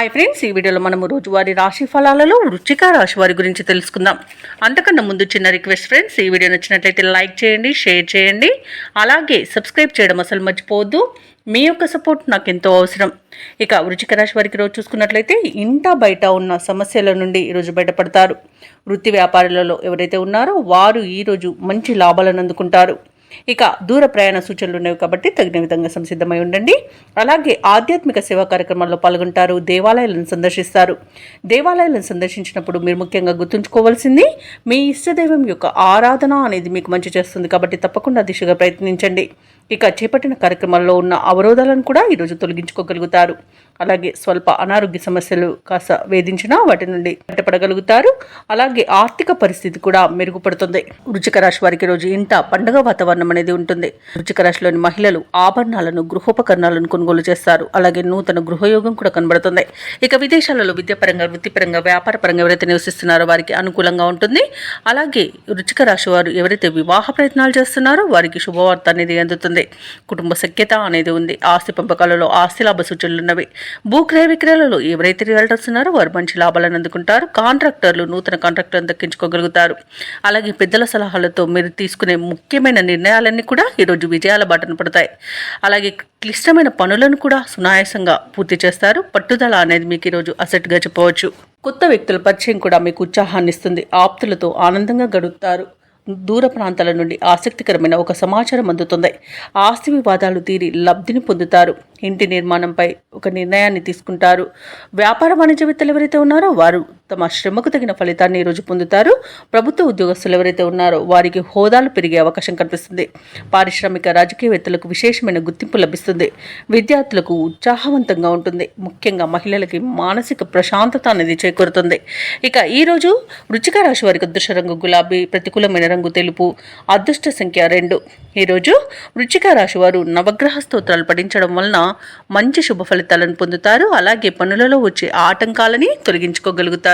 Hi friends, ఈ వీడియోలో మనము రోజువారీ రాశి ఫలాలలో వృశ్చిక రాశి వారి గురించి తెలుసుకుందాం. అంతకన్నా ముందు చిన్న రిక్వెస్ట్ ఫ్రెండ్స్, ఈ వీడియో నచ్చినట్లయితే లైక్ చేయండి, షేర్ చేయండి, అలాగే సబ్స్క్రైబ్ చేయడం అసలు మర్చిపోవద్దు. మీ యొక్క సపోర్ట్ నాకు ఎంతో అవసరం. ఇక వృశ్చిక రాశి వారికి రోజు చూసుకున్నట్లయితే ఇంట బయట ఉన్న సమస్యల నుండి ఈరోజు బయటపడతారు. వృత్తి వ్యాపారాలలో ఎవరైతే ఉన్నారో వారు ఈరోజు మంచి లాభాలను అందుకుంటారు. ఇక దూర ప్రయాణ సూచనలు ఉన్నవి కాబట్టి తగిన విధంగా సంసిద్ధమై ఉండండి. అలాగే ఆధ్యాత్మిక సేవా కార్యక్రమాల్లో పాల్గొంటారు. దేవాలయాలను సందర్శిస్తారు. దేవాలయాలను సందర్శించినప్పుడు మీరు ముఖ్యంగా గుర్తుంచుకోవాల్సింది మీ ఇష్టదైవం యొక్క ఆరాధన అనేది మీకు మంచి చేస్తుంది కాబట్టి తప్పకుండా దిశగా ప్రయత్నించండి. ఇక చేపట్టిన కార్యక్రమాల్లో ఉన్న అవరోధాలను కూడా ఈరోజు తొలగించుకోగలుగుతారు. అలాగే స్వల్ప అనారోగ్య సమస్యలు కాస్త వేధించినా వాటి నుండి బయటపడగలుగుతారు. అలాగే ఆర్థిక పరిస్థితి కూడా మెరుగుపడుతుంది. వృశ్చిక రాశి వారికి రోజు ఇంట పండుగ వాతావరణం అనేది ఉంటుంది. వృశ్చిక రాశిలోని మహిళలు ఆభరణాలను, గృహోపకరణాలను కొనుగోలు చేస్తారు. అలాగే నూతన గృహయోగం కూడా కనబడుతుంది. ఇక విదేశాలలో విద్యాపరంగా, వృత్తిపరంగా, వ్యాపారపరంగా ఎవరైతే నివసిస్తున్నారో వారికి అనుకూలంగా ఉంటుంది. అలాగే వృశ్చిక రాశి వారు ఎవరైతే వివాహ ప్రయత్నాలు చేస్తున్నారో వారికి శుభవార్త అనేది అందుతుంది. కుటుంబ సఖ్యత అనేది ఉంది. ఆస్తి పంపకాలలో ఆస్తి లాభ సూచనలు ఉన్నవి. భూక్రయ విక్రయాలలో ఎవరైతే రియల్టర్స్ ఉన్నారో వారు మంచి లాభాలను అందుకుంటారు. కాంట్రాక్టర్లు నూతన కాంట్రాక్టర్లను దక్కించుకోగలుగుతారు. అలాగే పెద్దల సలహాలతో మీరు తీసుకునే ముఖ్యమైన నిర్ణయాలన్నీ కూడా ఈరోజు విజయాల బాటన పడతాయి. అలాగే క్లిష్టమైన పనులను కూడా సునాయాసంగా పూర్తి చేస్తారు. పట్టుదల అనేది మీకు ఈరోజు అసెట్గా చెప్పవచ్చు. కొత్త వ్యక్తుల పరిచయం కూడా మీకు ఉత్సాహాన్ని ఇస్తుంది. ఆప్తులతో ఆనందంగా గడుపుతారు. దూర ప్రాంతాల నుండి ఆసక్తికరమైన ఒక సమాచారం అందుతుంది. ఆస్తి వివాదాలు తీరి లబ్ధిని పొందుతారు. ఇంటి నిర్మాణంపై ఒక నిర్ణయాన్ని తీసుకుంటారు. వ్యాపార వాణిజ్యవేత్తలు ఎవరైతే ఉన్నారో వారు తమ శ్రమకు తగిన ఫలితాన్ని ఈరోజు పొందుతారు. ప్రభుత్వ ఉద్యోగస్తులు ఎవరైతే ఉన్నారో వారికి హోదాలు పెరిగే అవకాశం కనిపిస్తుంది. పారిశ్రామిక రాజకీయవేత్తలకు విశేషమైన గుర్తింపు లభిస్తుంది. విద్యార్థులకు ఉత్సాహవంతంగా ఉంటుంది. ముఖ్యంగా మహిళలకి మానసిక ప్రశాంతత అనేది చేకూరుతుంది. ఇక ఈరోజు వృశ్చిక రాశి వారికి అదృష్ట రంగు గులాబీ, ప్రతికూలమైన రంగు తెలుపు, అదృష్ట సంఖ్య 2. ఈరోజు వృశ్చిక రాశి వారు నవగ్రహ స్తోత్రాలు పఠించడం వలన మంచి శుభ ఫలితాలను పొందుతారు. అలాగే పనులలో వచ్చే ఆటంకాలని తొలగించుకోగలుగుతారు.